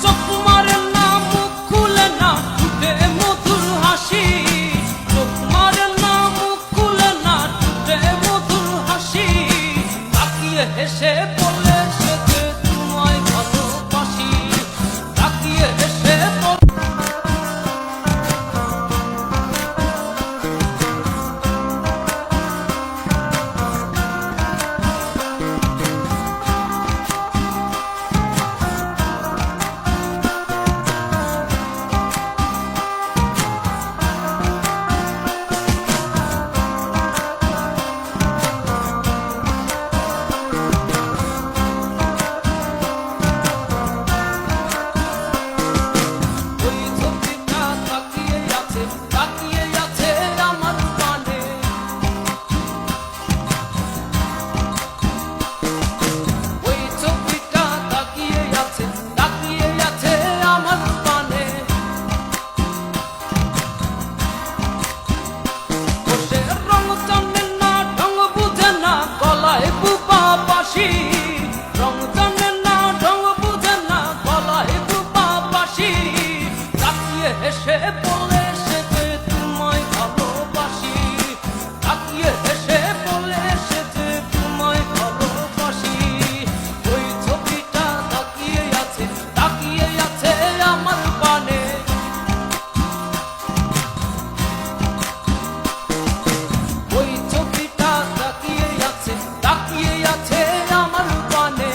চোখ মারে না মুখ খুলে না ঠোঁটে মধুর হাসি, চোখ মারে না মুখ খুলে না ঠোঁটে মধুর হাসি, তাকিয়ে হেসে বলে সে যে তোমায় ভালোবাসি, তাকিয়ে হেসে হেসে বলে সে যে তোমায় ভালোবাসি, তাকিয়ে হেসে বলে সে যে তোমায় ভালোবাসি, ওই ছবিটা তাকিয়ে আছে আমার পানে, ওই ছবিটা তাকিয়ে আছে আমার পানে।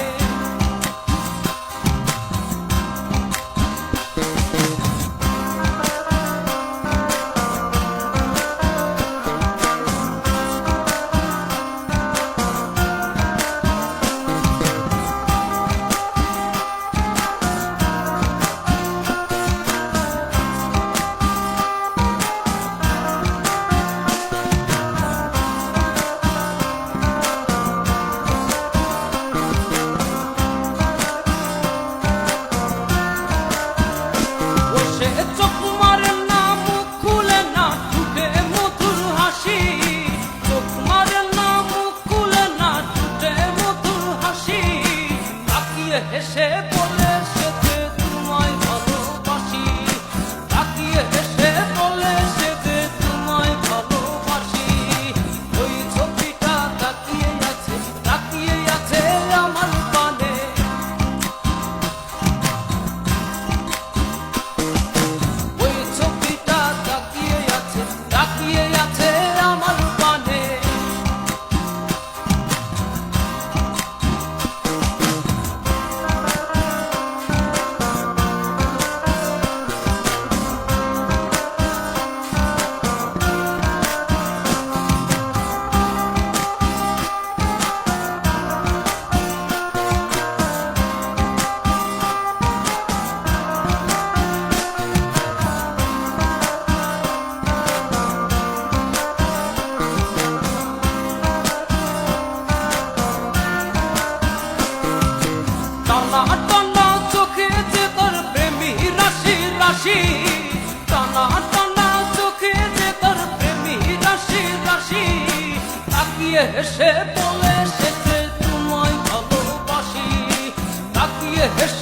হেসে বলে সে যে তোমায় ভালোবাসি, তাকিয়ে হেসে বলে সে যে তোমায় ভালোবাসি, ওই ছবিটা তাকিয়ে আছে আমার পানে, ওই ছবিটা তাকিয়ে আছে আমার পানে। টানা টানা চোখে যে তোর প্রেমী রাশি রাশি, টানা টানা চোখে যে তোর প্রেমী রাশি রাশি, তাকিয়ে হেসে বলে সে যে তোমায় ভালোবাসি, তাকিয়ে হেসে